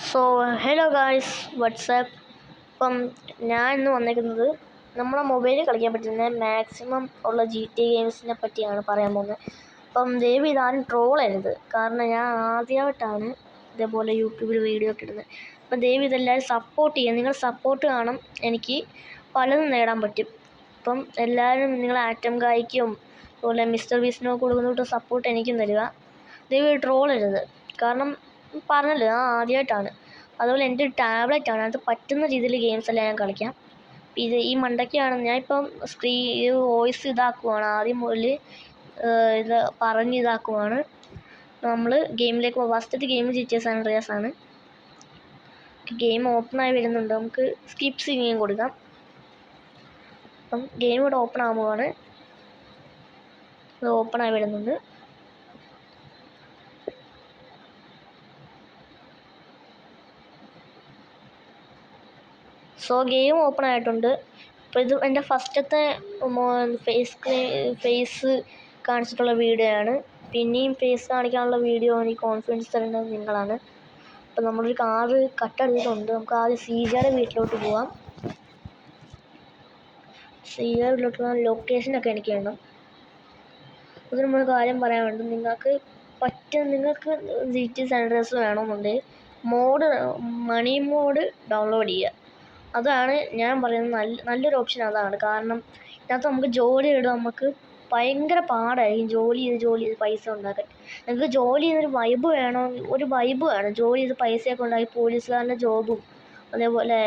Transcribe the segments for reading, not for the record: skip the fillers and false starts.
So hello guys WhatsApp. ഇപ്പം ഞാൻ ഇന്ന് വന്നിരിക്കുന്നത് നമ്മുടെ മൊബൈലിൽ കളിക്കാൻ പറ്റുന്ന മാക്സിമം ഉള്ള GTA ഗെയിംസിനെ പറ്റിയാണ് പറയാൻ പോകുന്നത്. അപ്പം ദയവ് ഇതാരും ട്രോൾ ചെയ്യരുത്, കാരണം ഞാൻ ആദ്യമായിട്ടാണ് ഇതേപോലെ യൂട്യൂബിൽ വീഡിയോ ഒക്കെ ഇടുന്നത്. അപ്പം ദയവ് ഇതെല്ലാവരും സപ്പോർട്ട് ചെയ്യുക. നിങ്ങൾ സപ്പോർട്ട് കാണും എനിക്ക് പലതും നേടാൻ പറ്റും. അപ്പം എല്ലാവരും നിങ്ങൾ ആറ്റം ഗായ്ക്കും അതുപോലെ മിസ്റ്റർ ബീസ്റ്റിനോ കൊടുക്കുന്നോട്ട് സപ്പോർട്ട് എനിക്കും തരിക. ദയവ് ട്രോൾ ചെയ്യരുത്, കാരണം പറഞ്ഞല്ലോ ഞാൻ ആദ്യമായിട്ടാണ്. അതുപോലെ എൻ്റെ ഒരു ടാബ്ലറ്റാണ്, അത് പറ്റുന്ന രീതിയിൽ ഗെയിംസ് എല്ലാം ഞാൻ കളിക്കാം. ഈ മണ്ടയ്ക്കാണ് ഞാൻ ഇപ്പം വോയിസ് ഇതാക്കുവാണ്, ആദ്യം മുതൽ ഇത് ഇതാക്കുവാണ്. നമ്മൾ ഗെയിമിലേക്ക് ഫസ്റ്റത്തെ ഗെയിം GTA San Andreas ആണ്. ഗെയിം ഓപ്പണായി വരുന്നുണ്ട്, നമുക്ക് സ്കിപ്പ് സിംഗിങ് കൊടുക്കാം. അപ്പം ഗെയിം ഇവിടെ ഓപ്പൺ ആകുമ്പോഴാണ് ഇത് ഓപ്പണായി വരുന്നുണ്ട്. സോ ഗെയിം ഓപ്പൺ ആയിട്ടുണ്ട്. അപ്പോൾ ഇത് എൻ്റെ ഫസ്റ്റത്തെ ഫേസ് കാണിച്ചിട്ടുള്ള വീഡിയോ ആണ്. പിന്നെയും ഫേസ് കാണിക്കാനുള്ള വീഡിയോ എനിക്ക് കോൺഫിഡൻസ് തരേണ്ടത് നിങ്ങളാണ്. അപ്പോൾ നമ്മളൊരു കാറ് കട്ടെടുത്തിട്ടുണ്ട്. നമുക്ക് ആദ്യം സീജയുടെ വീട്ടിലോട്ട് പോവാം. സീജയുടെ വീട്ടിലോട്ടുള്ള ലൊക്കേഷനൊക്കെ എനിക്ക് വേണം. അതിന് നമ്മൾ കാര്യം പറയാനുണ്ട്, നിങ്ങൾക്ക് GTA San Andreas വേണമെന്നുണ്ടെങ്കിൽ മണി മോഡ് ഡൗൺലോഡ് ചെയ്യുക. അതാണ് ഞാൻ പറയുന്നത്, നല്ലൊരു ഓപ്ഷൻ അതാണ്. കാരണം ഇതിനകത്ത് നമുക്ക് ജോലി ഇടും, നമുക്ക് ഭയങ്കര പാടായിരിക്കും ജോലി ചെയ്ത് പൈസ ഉണ്ടാക്കാൻ. നിങ്ങൾക്ക് ജോലി ചെയ്തൊരു വൈബ് വേണം. ജോലി ചെയ്ത് പൈസയൊക്കെ ഉണ്ടാക്കി പോലീസുകാരൻ്റെ ജോബും അതേപോലെ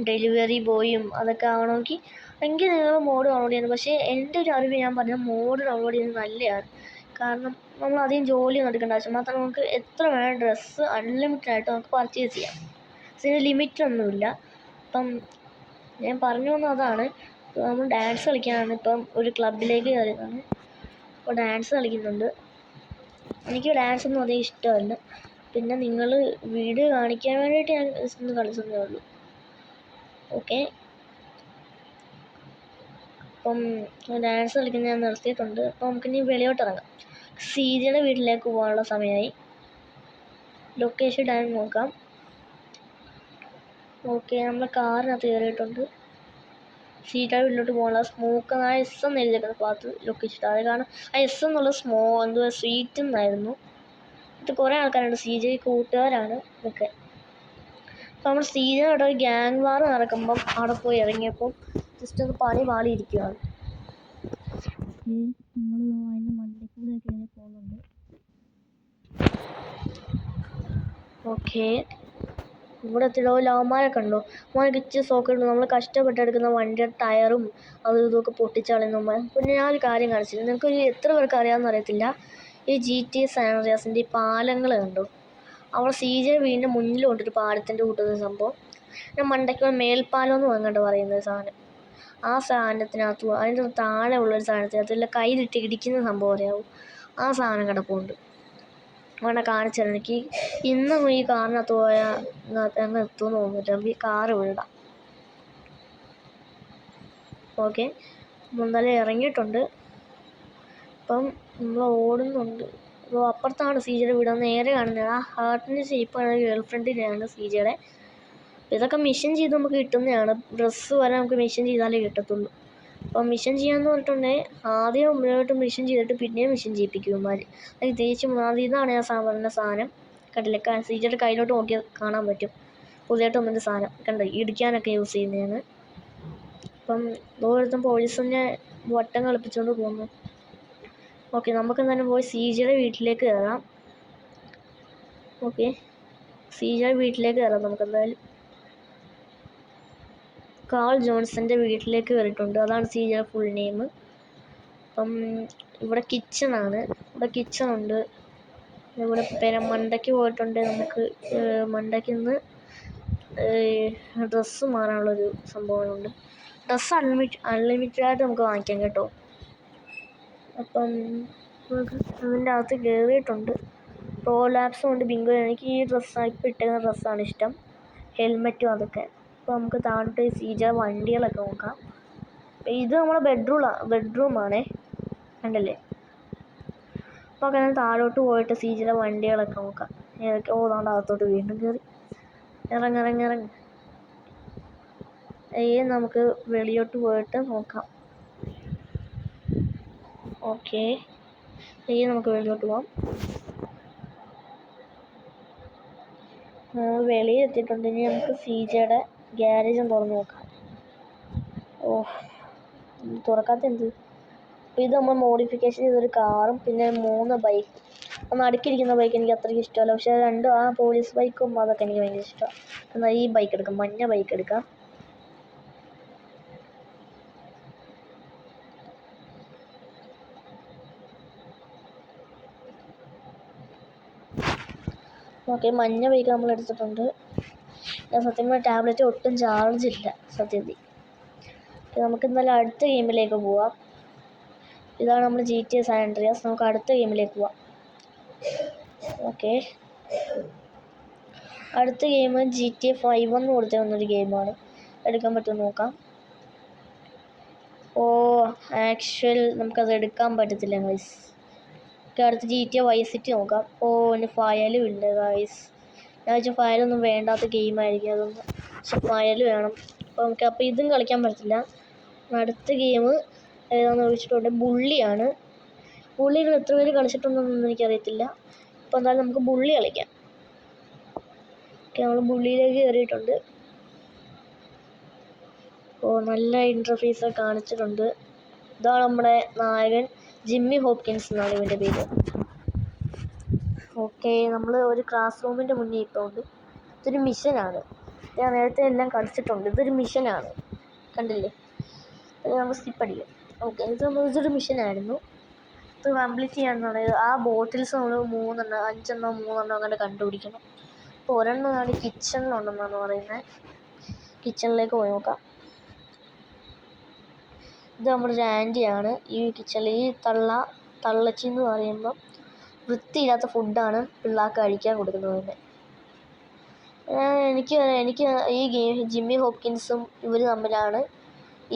ഡെലിവറി ബോയും അതൊക്കെ ആവണമെങ്കിൽ നിങ്ങൾ മോഡ് ഡൗൺലോഡ് ചെയ്യുന്നത്. പക്ഷേ എൻ്റെ ഒരു അറിവ് ഞാൻ പറഞ്ഞത് മോഡ് ഡൗൺലോഡ് ചെയ്യുന്നത് നല്ലതാണ്. കാരണം നമ്മൾ അധികം ജോലിയൊന്നും എടുക്കേണ്ട ആവശ്യം, മാത്രമല്ല നമുക്ക് എത്ര വേണം ഡ്രസ്സ് അൺലിമിറ്റഡ് ആയിട്ട് നമുക്ക് പർച്ചേസ് ചെയ്യാം. ഇതിന് ലിമിറ്റൊന്നുമില്ല. അപ്പം ഞാൻ പറഞ്ഞു വന്നത് അതാണ്. നമ്മൾ ഡാൻസ് കളിക്കാനാണ്. ഇപ്പം ഒരു ക്ലബിലേക്ക് കയറിയതാണ്. അപ്പോൾ ഡാൻസ് കളിക്കുന്നുണ്ട്. എനിക്ക് ഡാൻസൊന്നും അധികം ഇഷ്ടമല്ല, പിന്നെ നിങ്ങൾ വീഡിയോ കാണിക്കാൻ വേണ്ടിയിട്ട് ഞാൻ ഒന്ന് കളിച്ചതേ ഉള്ളൂ. ഓക്കെ, അപ്പം ഡാൻസ് കളിക്കുന്നത് ഞാൻ നിർത്തിയിട്ടുണ്ട്. അപ്പോൾ നമുക്കിനി വെളിയോട്ട് ഇറങ്ങാം. സീജയുടെ വീട്ടിലേക്ക് പോകാനുള്ള സമയമായി. ലൊക്കേഷൻ ഇടാൻ നോക്കാം. ഓക്കെ, നമ്മൾ കാറിനകത്ത് കയറിയിട്ടുണ്ട്. സീജയുടെ വീട്ടിലോട്ട് പോകാനുള്ള എസ് എന്ന് എഴുതിയേക്കുന്ന ഭാഗത്ത് ലൊക്കേഷൻ ഇട്ടാൽ കാരണം ആ എസ് എന്നുള്ള സ്വീറ്റ് എന്നായിരുന്നു. ഇത് കുറേ ആൾക്കാരുണ്ട്, സീജ കൂട്ടുകാരാണ് ഇതൊക്കെ. അപ്പോൾ നമ്മൾ സീജയുടെ ഒരു ഗ്യാങ് വാർ നടക്കുമ്പം അവിടെ പോയി ഇറങ്ങിയപ്പം ജസ്റ്റ് ഒന്ന് പണി പാളിയിരിക്കുകയാണ്. നമ്മൾ അതിൻ്റെ മണ്ടയ്ക്കൂടെ കയറി പോകുന്നുണ്ട്. ഓക്കെ, ഇവിടെ എത്തിയോ ലവന്മാരൊക്കെ ഉണ്ടോ? മോനൊക്കെ ഇച്ചിരി സോക്കുണ്ട്. നമ്മൾ കഷ്ടപ്പെട്ടെടുക്കുന്ന വണ്ടിയുടെ ടയറും അതും ഇതൊക്കെ പൊട്ടിച്ചളയുന്ന. പിന്നെ ഞാൻ ഒരു കാര്യം കാണിച്ചില്ല, നിങ്ങൾക്ക് എത്ര പേർക്ക് അറിയാമെന്ന് അറിയത്തില്ല. ഈ GTA San Andreasൻ്റെ ഈ പാലങ്ങൾ കണ്ടോ? അവിടെ CJ വീടിൻ്റെ മുന്നിലുണ്ടൊരു പാലത്തിൻ്റെ കൂട്ടുന്ന സംഭവം. ഞാൻ മണ്ടയ്ക്ക് മേൽപ്പാലം എന്ന് അങ്ങോട്ട് പറയുന്ന സാധനം. ആ സാധനത്തിനകത്ത് അതിൻ്റെ താഴെ ഉള്ളൊരു സാധനത്തിനകത്ത് കയ്യിലിട്ട് ഇടിക്കുന്ന സംഭവം അറിയാവും. ആ സാധനം കിടപ്പുണ്ട്. അങ്ങനെ കാണിച്ചു തരാം. എനിക്ക് ഇന്നും ഈ കാറിനകത്ത് പോയാൽ അങ്ങ് എത്തുമെന്ന് തോന്നുന്നില്ല. ഈ കാറ് വിടാം. ഓക്കെ, എന്തായാലും ഇറങ്ങിയിട്ടുണ്ട്. ഇപ്പം നമ്മൾ ഓടുന്നുണ്ട്. അപ്പോൾ അപ്പുറത്താണ് സീജയുടെ വീട്. നേരെ കാണുന്നത് ആ ഹാർട്ടിൻ്റെ ഷേപ്പാണ് ഗേൾ ഫ്രണ്ടിൻ്റെയാണ് സീജയുടെ. ഇതൊക്കെ മിഷൻ ചെയ്ത് നമുക്ക് കിട്ടുന്നതാണ്. ഡ്രസ്സ് വരെ നമുക്ക് മിഷൻ ചെയ്താലേ കിട്ടത്തുള്ളൂ. അപ്പം മിഷൻ ചെയ്യാമെന്ന് പറഞ്ഞിട്ടുണ്ടെങ്കിൽ ആദ്യം മുന്നോട്ട് മിഷൻ ചെയ്തിട്ട് പിന്നെയും മിഷൻ ചെയ്യിപ്പിക്കുമാർ. അത് തേച്ച് ഇതാണ് ഞാൻ സാധാരണ സാധനം. കണ്ടില്ലേ, സീജയുടെ കയ്യിലോട്ട് നോക്കിയാൽ കാണാൻ പറ്റും. പുതിയതായിട്ട് ഒന്നിൻ്റെ സാധനം കണ്ടോ, ഇടിക്കാനൊക്കെ യൂസ് ചെയ്യുന്നതാണ്. അപ്പം ഓരോരുത്തരും പോലീസിനെ വട്ടം കളിപ്പിച്ചുകൊണ്ട് പോകുന്നു. ഓക്കെ, നമുക്ക് എന്തായാലും പോയി സീജയുടെ വീട്ടിലേക്ക് കയറാം. ഓക്കെ, സീജയുടെ വീട്ടിലേക്ക് കയറാം. നമുക്ക് എന്തായാലും കാൾ ജോൺസൻ്റെ വീട്ടിലേക്ക് കയറിയിട്ടുണ്ട്. അതാണ് സീജയുടെ ഫുൾ നെയിം. അപ്പം ഇവിടെ കിച്ചണാണ്. ഇവിടെ കിച്ചണുണ്ട്. ഇവിടെ മണ്ടയ്ക്ക് പോയിട്ടുണ്ട്. നമുക്ക് മണ്ടയ്ക്ക് നിന്ന് ഡ്രസ്സ് മാറാനുള്ളൊരു സംഭവമുണ്ട്. ഡ്രസ്സ് അൺലിമിറ്റഡ് ആയിട്ട് നമുക്ക് വാങ്ങിക്കാം കേട്ടോ. അപ്പം അതിൻ്റെ അകത്ത് കയറിയിട്ടുണ്ട്. പ്രോ ലാബ്സും ഉണ്ട്, ബിങ്കോ. എനിക്ക് ഈ ഡ്രസ്സാണ് ഇപ്പം ഇട്ടേക്കുന്ന ഡ്രസ്സാണ് ഇഷ്ടം, ഹെൽമെറ്റും അതൊക്കെ. അപ്പോൾ നമുക്ക് താഴോട്ട് സീജ വണ്ടികളൊക്കെ നോക്കാം. ഇത് നമ്മുടെ ബെഡ്റൂമാണേ, കണ്ടല്ലേ. അപ്പോൾ അങ്ങനെ താഴോട്ട് പോയിട്ട് സീജയുടെ വണ്ടികളൊക്കെ നോക്കാം. ഓ നാണ്ട് അകത്തോട്ട് വീണ്ടും കയറി. ഇറങ്ങി. നമുക്ക് വെളിയോട്ട് പോയിട്ട് നോക്കാം. ഓക്കെ, നമുക്ക് വെളിയോട്ട് പോവാം. വെളിയിൽ എത്തിയിട്ടുണ്ട്. ഇനി നമുക്ക് സിജയുടെ ഗ്യാരേജും തുറന്ന് നോക്കാം. തുറക്കാത്ത എന്ത്? ഇത് നമ്മൾ മോഡിഫിക്കേഷൻ ചെയ്തൊരു കാറും പിന്നെ 3 ബൈക്ക്. നടുക്കിരിക്കുന്ന ബൈക്ക് എനിക്ക് അത്രയ്ക്ക് ഇഷ്ടമല്ല, പക്ഷേ രണ്ടും ആ പോലീസ് ബൈക്കും അതൊക്കെ എനിക്ക് ഭയങ്കര ഇഷ്ടമാണ്. എന്നാൽ ഈ ബൈക്ക് എടുക്കാം, മഞ്ഞ ബൈക്ക് എടുക്കാം. ഓക്കെ, മഞ്ഞ ബൈക്ക് നമ്മൾ എടുത്തിട്ടുണ്ട്. സത്യം ടാബ്ലറ്റ് ഒട്ടും ചാർജ് ഇല്ല സത്യത്തിൽ. നമുക്ക് ഇന്നലെ അടുത്ത ഗെയിമിലേക്ക് പോവാം. ഇതാണ് നമ്മൾ GTA San Andreas. നമുക്ക് അടുത്ത ഗെയിമിലേക്ക് പോവാം. ഓക്കെ, അടുത്ത ഗെയിം GTA 5 എന്ന് കൊടുത്ത വന്നൊരു ഗെയിമാണ്. എടുക്കാൻ പറ്റുമെന്ന് നോക്കാം. ആക്ച്വൽ നമുക്കത് എടുക്കാൻ പറ്റത്തില്ല ഗൈസ്. അടുത്ത് GTA Vice City നോക്കാം. ഇനി ഫയലും ഇല്ല ഗൈസ്. ഞാൻ വെച്ചാൽ ഫയലൊന്നും വേണ്ടാത്ത ഗെയിമായിരിക്കും അതൊന്നും, പക്ഷെ ഫയൽ വേണം. അപ്പോൾ ഇതും കളിക്കാൻ പറ്റില്ല. അടുത്ത ഗെയിം ഏതാണെന്ന് ചോദിച്ചിട്ടുണ്ട്, ബുള്ളിയാണ്. ബുള്ളികൾ എത്ര പേര് കളിച്ചിട്ടുണ്ടെന്നൊന്നും എനിക്കറിയത്തില്ല. അപ്പോൾ എന്തായാലും നമുക്ക് ബുള്ളി കളിക്കാം. നമ്മൾ ബുള്ളിയിലേക്ക് കയറിയിട്ടുണ്ട്. നല്ല ഇൻ്റർഫേസ് കാണിച്ചിട്ടുണ്ട്. ഇതാണ് നമ്മുടെ നായകൻ, ജിമ്മി ഹോപ്കിൻസ് എന്നാണ് ഇവൻ്റെ പേര്. ഓക്കെ, നമ്മൾ ഒരു ക്ലാസ് റൂമിൻ്റെ മുന്നിൽ ഇട്ടുണ്ട്. ഇതൊരു മിഷനാണ്. ഞാൻ നേരത്തെ എല്ലാം കളിച്ചിട്ടുണ്ട്. ഇതൊരു മിഷനാണ്, കണ്ടില്ലേ? നമ്മൾ സ്കിപ്പ് അടിക്കും. ഓക്കെ, ഇതൊരു മിഷനായിരുന്നു. ഇത് കംപ്ലീറ്റ് ചെയ്യാന്നുള്ളത് ആ ബോട്ടിൽസ് നമ്മൾ 5 അങ്ങനെ കണ്ടുപിടിക്കണം. അപ്പോൾ ഒരെണ്ണമാണ് കിച്ചണിലുണ്ടെന്നാണ് പറയുന്നത്. കിച്ചണിലേക്ക് പോയി നോക്കാം. ഇത് നമ്മുടെ ഒരു ആൻറ്റിയാണ് ഈ കിച്ചണിൽ. ഈ തള്ളച്ചി എന്ന് പറയുമ്പം വൃത്തിയില്ലാത്ത ഫുഡാണ് പിള്ളേർക്ക് കഴിക്കാൻ കൊടുക്കുന്നത് തന്നെ. എനിക്ക് ഈ ജിമ്മി ഹോപ്കിൻസും ഇവർ തമ്മിലാണ്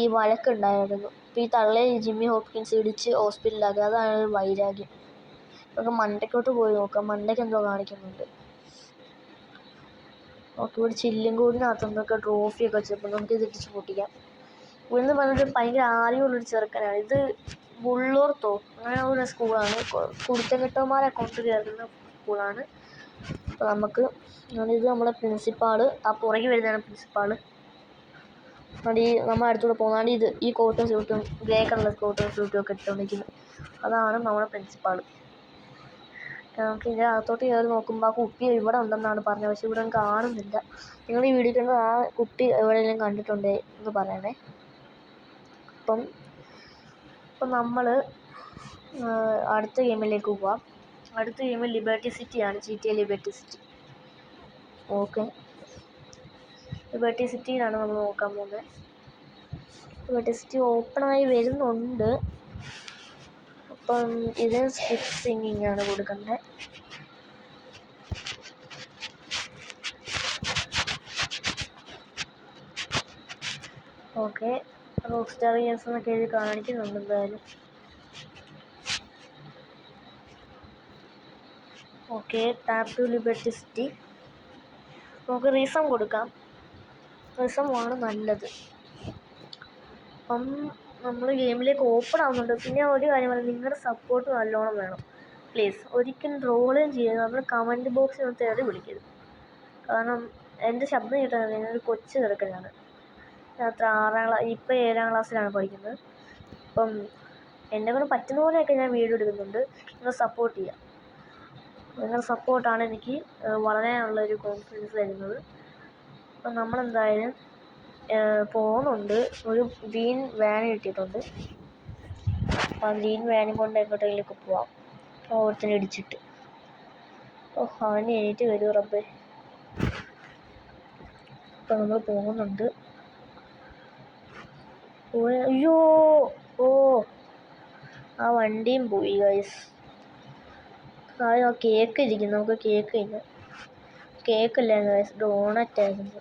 ഈ വഴക്കുണ്ടായിരുന്നു. അപ്പോൾ ഈ തള്ളയെ ജിമ്മി ഹോപ്കിൻസ് ഇടിച്ച് ഹോസ്പിറ്റലിലാക്കുക, അതാണ് ഒരു വൈരാഗ്യം. നമുക്ക് മണ്ടയ്ക്കോട്ട് പോയി നോക്കാം. മണ്ടയ്ക്ക് എന്തോ കാണിക്കുന്നുണ്ട്. ഓക്കെ, ഇവിടെ ചില്ലും കൂടിനകത്ത് എന്തൊക്കെ ട്രോഫിയൊക്കെ വെച്ചപ്പോൾ നമുക്ക് ഇത് ഇടിച്ച് പൊട്ടിക്കാം. ഇവിടുന്ന് പറഞ്ഞിട്ട് ഭയങ്കര ആരോഗ്യമുള്ളൊരു ചെറുക്കനാണ്. ഇത് ബുള്ളോർത്തോ അങ്ങനെ ഒരു സ്കൂളാണ്. കുരുത്തക്കെട്ടന്മാരെ കൊണ്ട് കയറുന്ന സ്കൂളാണ്. അപ്പോൾ നമുക്ക് ഇത് നമ്മുടെ പ്രിൻസിപ്പാള്, ആ പുറകെ വരുന്നതാണ് പ്രിൻസിപ്പാള്. നമ്മൾ അടുത്തൂടെ പോകുന്നതാണ് ഈ കോട്ടും സ്യൂട്ടും ഗ്രേ കളർ കോട്ടും സ്യൂട്ടും ഒക്കെ ഇട്ടുകൊണ്ടിരിക്കുന്നത്. അതാണ് നമ്മുടെ പ്രിൻസിപ്പാള്. നമുക്ക് ഇതിൻ്റെ അകത്തോട്ട് കയറി നോക്കുമ്പോൾ ആ കുട്ടി ഇവിടെ ഉണ്ടെന്നാണ് പറഞ്ഞത്, പക്ഷെ ഇവിടെ കാണുന്നില്ല. നിങ്ങൾ ഈ വീഡിയോ കണ്ട് ആ കുട്ടി എവിടെയെങ്കിലും കണ്ടിട്ടുണ്ടേ എന്ന് പറയണേ. അപ്പം നമ്മൾ അടുത്ത ഗെയിമിലേക്ക് പോവാം. അടുത്ത ഗെയിം ലിബർട്ടി സിറ്റിയാണ്, GTA Liberty City. Okay, Liberty സിറ്റിയിലാണ് നമ്മൾ നോക്കാൻ പോകുന്നത്. ലിബർട്ടി സിറ്റി ഓപ്പണായി വരുന്നുണ്ട്. അപ്പം ഇത് സ്കിപ്പ് സിംഗിങ് ആണ് കൊടുക്കേണ്ടത്. ഓക്കെ, റോക്സ്റ്റാർ ഗെയിംസ് എന്നൊക്കെ എഴുതി കാണിക്കുന്നുണ്ട്. എന്തായാലും okay, tap to liberty city. നമുക്ക് റീസം കൊടുക്കാം. റീസമാണ് നല്ലത്. അപ്പം നമ്മൾ ഗെയിമിലേക്ക് ഓപ്പൺ ആവുന്നുണ്ട്. പിന്നെ ഒരു കാര്യം പറയാം, നിങ്ങളുടെ സപ്പോർട്ട് നല്ലോണം വേണം പ്ലീസ്. ഒരിക്കലും ട്രോളും ചെയ്യരുത്. നമ്മൾ കമൻറ്റ് ബോക്സിൽ ഒന്ന് തെറി വിളിക്കരുത്. കാരണം എൻ്റെ ശബ്ദം കേട്ടാൽ ഞാനൊരു കൊച്ചു ചെറുക്കനാണ്. അത്ര ഇപ്പം 7ാം ക്ലാസ്സിലാണ് പഠിക്കുന്നത്. അപ്പം എന്നെ കൊണ്ട് പറ്റുന്ന പോലെയൊക്കെ ഞാൻ വീഡിയോ എടുക്കുന്നുണ്ട്. നിങ്ങൾ സപ്പോർട്ട് ചെയ്യുക. നിങ്ങളുടെ സപ്പോർട്ടാണ് എനിക്ക് വളരാനുള്ളൊരു കോൺഫിഡൻസ് തരുന്നത്. അപ്പം നമ്മളെന്തായാലും പോകുന്നുണ്ട്. ഒരു ഗ്രീൻ വാൻ കിട്ടിയിട്ടുണ്ട്. അപ്പം ആ ഗ്രീൻ വാനും കൊണ്ട് എങ്ങോട്ടെങ്കിലൊക്കെ പോവാം, ഓരോരുത്തരും ഇടിച്ചിട്ട്. അവന് എണീറ്റ് വരും റബ്ബേ. അപ്പം നമ്മൾ പോകുന്നുണ്ട്. അയ്യോ, ആ വണ്ടിയും പോയി ഗൈസ്. ആ കേക്ക് ഇരിക്കുന്നു. നമുക്ക് കേക്ക് ഇല്ല, കേക്കില്ലായിരുന്നു ഗൈസ്, ഡോണറ്റായിരുന്നു.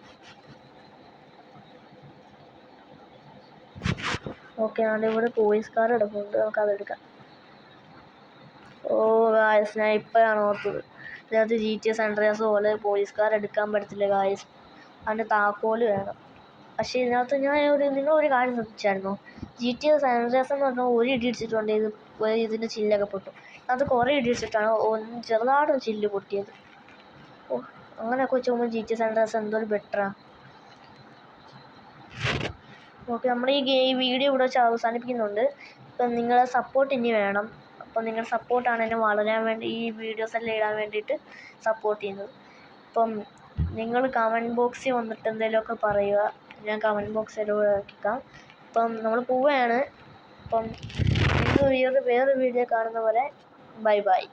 ഓക്കെ, ഇവിടെ പോലീസ് കാർ കിടക്കുന്നുണ്ട്, നമുക്കതെടുക്കാം. ഗൈസ്, ഞാൻ ഇപ്പോഴാണ് ഓർത്തത് ഇതിനകത്ത് GTA San Andreas പോലെ പോലീസുകാർ എടുക്കാൻ പറ്റത്തില്ല ഗായ്സ്. അതിൻ്റെ താക്കോല് വേണം. പക്ഷേ ഇതിനകത്ത് നിങ്ങളൊരു കാര്യം ശ്രദ്ധിച്ചായിരുന്നോ? GTA San Andreas എന്ന് പറഞ്ഞാൽ ഒരു ഇടി ഇടിച്ചിട്ടുണ്ട് ഇതിൻ്റെ ചില്ലൊക്കെ പൊട്ടും. അത് കുറേ ഇടി ഇടിച്ചിട്ടാണ് ചെറുതായിട്ടൊരു ചില്ല് പൊട്ടിയത്. അങ്ങനെയൊക്കെ വെച്ച് നോക്കുമ്പോൾ GTA San Andreas എന്തൊരു ബെറ്ററാണ്. ഓക്കെ, നമ്മൾ ഈ വീഡിയോ ഇവിടെ വെച്ച് അവസാനിപ്പിക്കുന്നുണ്ട്. ഇപ്പം നിങ്ങളെ സപ്പോർട്ട് ഇനി വേണം. അപ്പം നിങ്ങളുടെ സപ്പോർട്ടാണ് എന്നെ വളരാൻ വേണ്ടി ഈ വീഡിയോസ് എല്ലാം ഇടാൻ വേണ്ടിയിട്ട് സപ്പോർട്ട് ചെയ്യുന്നത്. അപ്പം നിങ്ങൾ കമൻറ്റ് ബോക്സിൽ വന്നിട്ട് എന്തെങ്കിലുമൊക്കെ പറയുക. ഞാൻ കമൻറ്റ് ബോക്സിൽ ആക്കിക്കാം. അപ്പം നമ്മൾ പോവുകയാണ്. അപ്പം നിങ്ങൾ വേറൊരു വീഡിയോ കാണുന്ന പോലെ ബൈ ബൈ.